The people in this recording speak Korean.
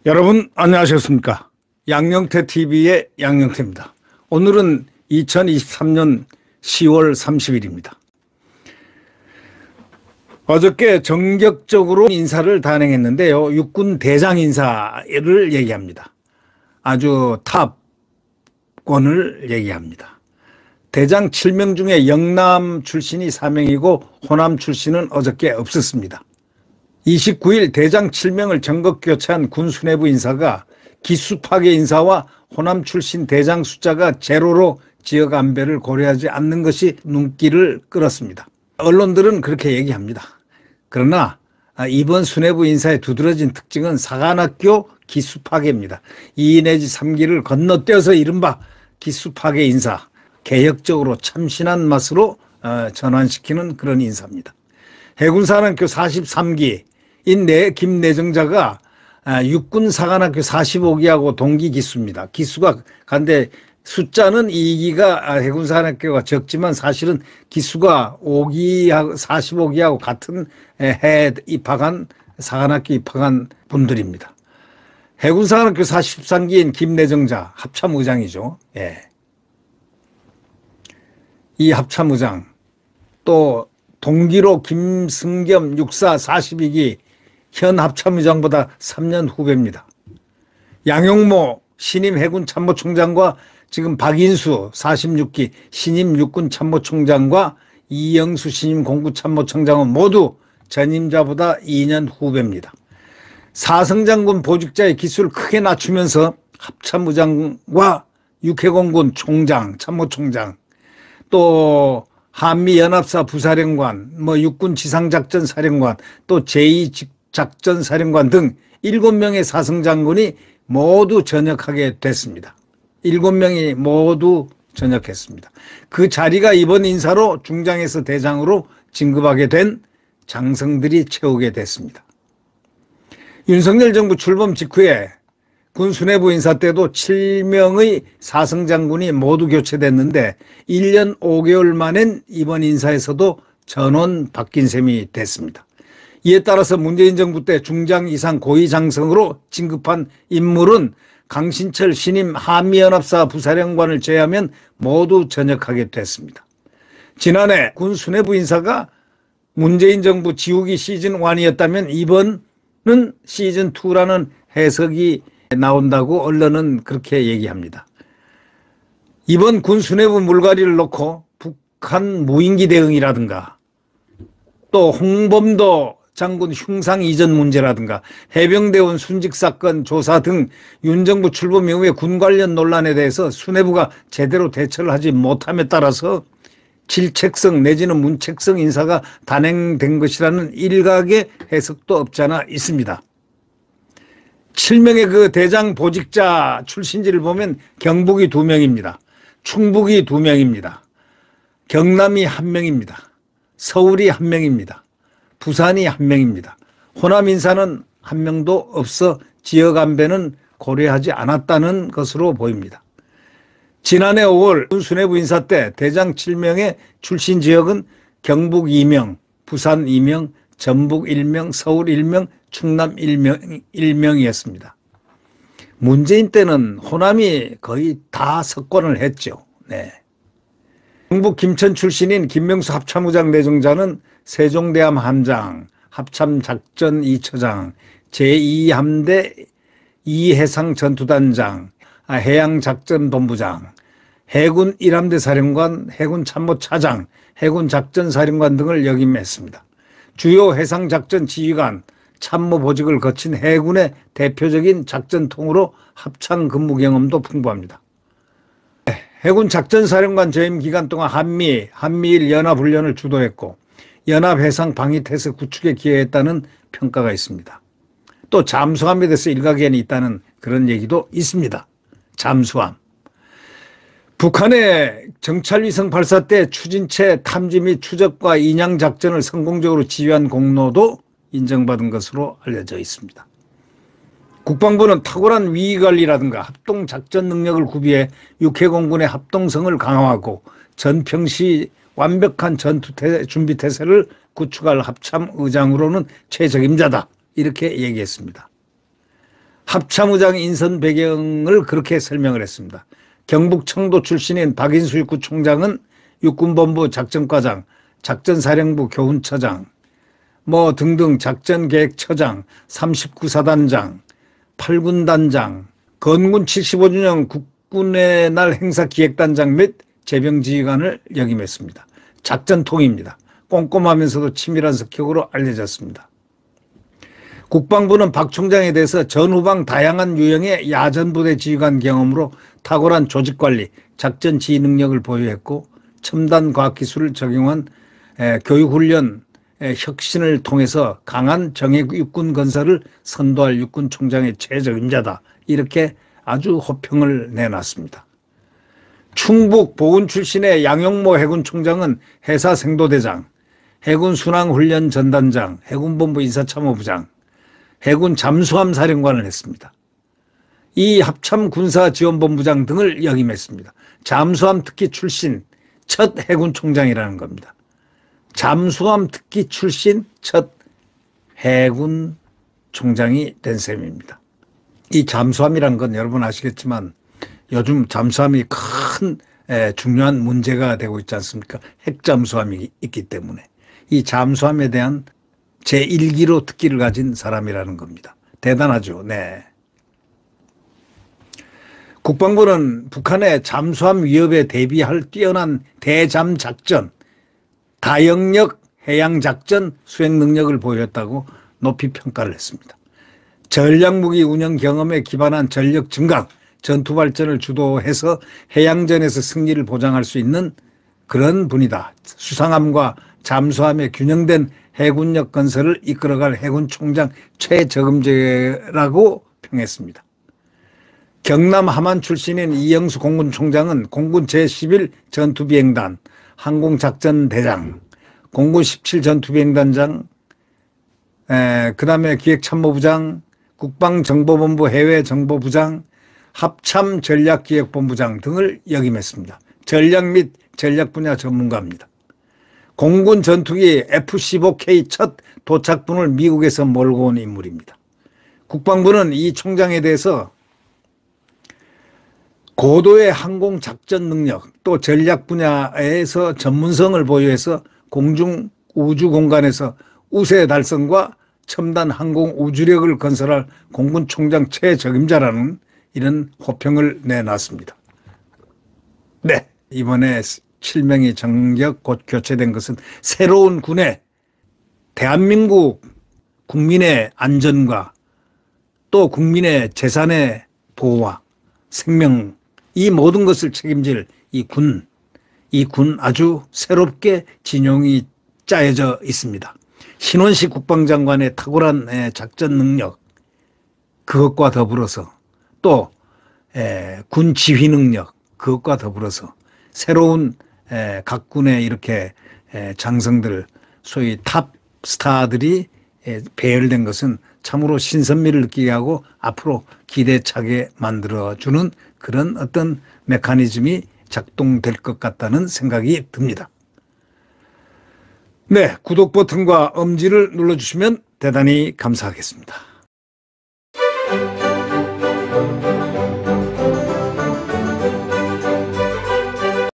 여러분 안녕하셨습니까? 양영태 TV의 양영태입니다. 오늘은 2023년 10월 30일입니다. 어저께 정격적으로 인사를 단행했는데요. 육군 대장 인사를 얘기합니다. 아주 탑권을 얘기합니다. 대장 7명 중에 영남 출신이 4명이고 호남 출신은 어저께 없었습니다. 29일 대장 7명을 전격 교체한 군 수뇌부 인사가 기수 파괴 인사와 호남 출신 대장 숫자가 제로로 지역 안배를 고려하지 않는 것이 눈길을 끌었습니다. 언론들은 그렇게 얘기합니다. 그러나 이번 수뇌부 인사의 두드러진 특징은 사관학교 기수 파괴입니다. 2 내지 3기를 건너뛰어서 이른바 기수 파괴 인사, 개혁적으로 참신한 맛으로 전환시키는 그런 인사입니다. 해군사관학교 43기인 김내정자가 육군 사관학교 45기하고 동기 기수입니다. 기수가 간데 숫자는 2기가 해군사관학교가 적지만 사실은 기수가 5기하고 45기하고 같은 해에 입학한 사관학교 입학한 분들입니다. 해군사관학교 43기인 김내정자 합참의장이죠. 예. 이 합참의장 또 동기로 김승겸 육사 42기 현 합참의장보다 3년 후배입니다. 양용모 신임 해군 참모총장과 지금 박인수 46기 신임 육군 참모총장과 이영수 신임 공구 참모총장은 모두 전임자보다 2년 후배입니다. 사성장군 보직자의 기수를 크게 낮추면서 합참의장과 육해공군 총장, 참모총장 또 한미연합사 부사령관, 육군 지상작전사령관, 또 제2작전사령관 등 7명의 사성장군이 모두 전역하게 됐습니다. 7명이 모두 전역했습니다. 그 자리가 이번 인사로 중장에서 대장으로 진급하게 된 장성들이 채우게 됐습니다. 윤석열 정부 출범 직후에 군 수뇌부 인사 때도 7명의 사성장군이 모두 교체됐는데 1년 5개월 만엔 이번 인사에서도 전원 바뀐 셈이 됐습니다. 이에 따라서 문재인 정부 때 중장 이상 고위 장성으로 진급한 인물은 강신철 신임 한미연합사 부사령관을 제외하면 모두 전역하게 됐습니다. 지난해 군 수뇌부 인사가 문재인 정부 지우기 시즌1이었다면 이번은 시즌2라는 해석이 나온다고 언론은 그렇게 얘기합니다. 이번 군 수뇌부 물갈이를 놓고 북한 무인기 대응이라든가 또 홍범도 장군 흉상 이전 문제라든가 해병대원 순직 사건 조사 등 윤 정부 출범 이후의 군 관련 논란에 대해서 수뇌부가 제대로 대처를 하지 못함에 따라서 질책성 내지는 문책성 인사가 단행된 것이라는 일각의 해석도 없지 않아 있습니다. 7명의 그 대장 보직자 출신지를 보면 경북이 2명입니다. 충북이 2명입니다. 경남이 1명입니다. 서울이 1명입니다. 부산이 1명입니다. 호남 인사는 1명도 없어 지역 안배는 고려하지 않았다는 것으로 보입니다. 지난해 5월 군 수뇌부 인사 때 대장 7명의 출신 지역은 경북 2명, 부산 2명, 전북 1명, 서울 1명, 충남 1명이었습니다. 문재인 때는 호남이 거의 다 석권을 했죠. 네. 경북 김천 출신인 김명수 합참의장 내정자는 세종대함 함장, 합참작전 2처장, 제2함대 이해상 전투단장, 해양작전본부장, 해군 1함대 사령관, 해군 참모차장, 해군 작전사령관 등을 역임했습니다. 주요 해상작전 지휘관, 참모 보직을 거친 해군의 대표적인 작전통으로 합참 근무 경험도 풍부합니다. 해군 작전사령관 재임 기간 동안 한미일 연합훈련을 주도했고 연합해상방위태세 구축에 기여했다는 평가가 있습니다. 또 잠수함에 대해서 일각에는 있다는 그런 얘기도 있습니다. 잠수함. 북한의 정찰위성 발사 때 추진체 탐지 및 추적과 인양 작전을 성공적으로 지휘한 공로도 인정받은 것으로 알려져 있습니다. 국방부는 탁월한 위기관리라든가 합동작전 능력을 구비해 육해공군의 합동성을 강화하고 전평시 완벽한 준비태세를 구축할 합참의장으로는 최적임자다 이렇게 얘기했습니다. 합참의장 인선 배경을 그렇게 설명을 했습니다. 경북 청도 출신인 박인수 육구총장은 육군본부 작전과장, 작전사령부 교훈처장, 등등 작전계획처장, 39사단장, 8군단장, 건군 75주년 국군의 날 행사 기획단장 및 제병지휘관을 역임했습니다. 작전통입니다. 꼼꼼하면서도 치밀한 성격으로 알려졌습니다. 국방부는 박 총장에 대해서 전후방 다양한 유형의 야전부대 지휘관 경험으로 탁월한 조직관리, 작전지휘 능력을 보유했고 첨단 과학기술을 적용한 교육훈련 혁신을 통해서 강한 정예 육군 건설을 선도할 육군 총장의 최적임자다. 이렇게 아주 호평을 내놨습니다. 충북 보훈 출신의 양용모 해군 총장은 해사 생도대장, 해군 순항훈련 전단장, 해군본부 인사참모부장, 해군 잠수함 사령관을 했습니다. 이 합참군사지원본부장 등을 역임했습니다. 잠수함 특기 출신 첫 해군 총장이라는 겁니다. 잠수함 특기 출신 첫 해군 총장이 된 셈입니다. 이 잠수함이란 건 여러분 아시겠지만 요즘 잠수함이 큰 중요한 문제가 되고 있지 않습니까? 핵잠수함이 있기 때문에 이 잠수함에 대한 제1기로 특기를 가진 사람이라는 겁니다. 대단하죠. 네. 국방부는 북한의 잠수함 위협에 대비할 뛰어난 대잠작전, 다영역 해양작전 수행 능력을 보였다고 높이 평가를 했습니다. 전략무기 운영 경험에 기반한 전력 증강, 전투 발전을 주도해서 해양전에서 승리를 보장할 수 있는 그런 분이다. 수상함과 잠수함의 균형된 해군력 건설을 이끌어갈 해군 총장 최적임자라고 평했습니다. 경남 함안 출신인 이영수 공군 총장은 공군 제11 전투비행단, 항공작전대장, 공군 17 전투비행단장, 그다음에 기획참모부장, 국방정보본부 해외정보부장, 합참전략기획본부장 등을 역임했습니다. 전략 및 전략 분야 전문가입니다. 공군 전투기 F-15K 첫 도착분을 미국에서 몰고 온 인물입니다. 국방부는 이 총장에 대해서 고도의 항공작전 능력 또 전략 분야에서 전문성을 보유해서 공중 우주 공간에서 우세 달성과 첨단 항공 우주력을 건설할 공군 총장 최적임자라는 이런 호평을 내놨습니다. 네, 이번에 7명이 정격 곧 교체된 것은 새로운 군에 대한민국 국민의 안전과 또 국민의 재산의 보호와 생명 이 모든 것을 책임질 이 군 아주 새롭게 진용이 짜여져 있습니다. 신원식 국방장관의 탁월한 작전 능력 그것과 더불어서 또 군 지휘 능력 그것과 더불어서 새로운 각 군의 이렇게 장성들 소위 탑 스타들이 배열된 것은 참으로 신선미를 느끼게 하고 앞으로 기대차게 만들어주는 그런 어떤 메커니즘이 작동될 것 같다는 생각이 듭니다. 네, 구독 버튼과 엄지를 눌러주시면 대단히 감사하겠습니다.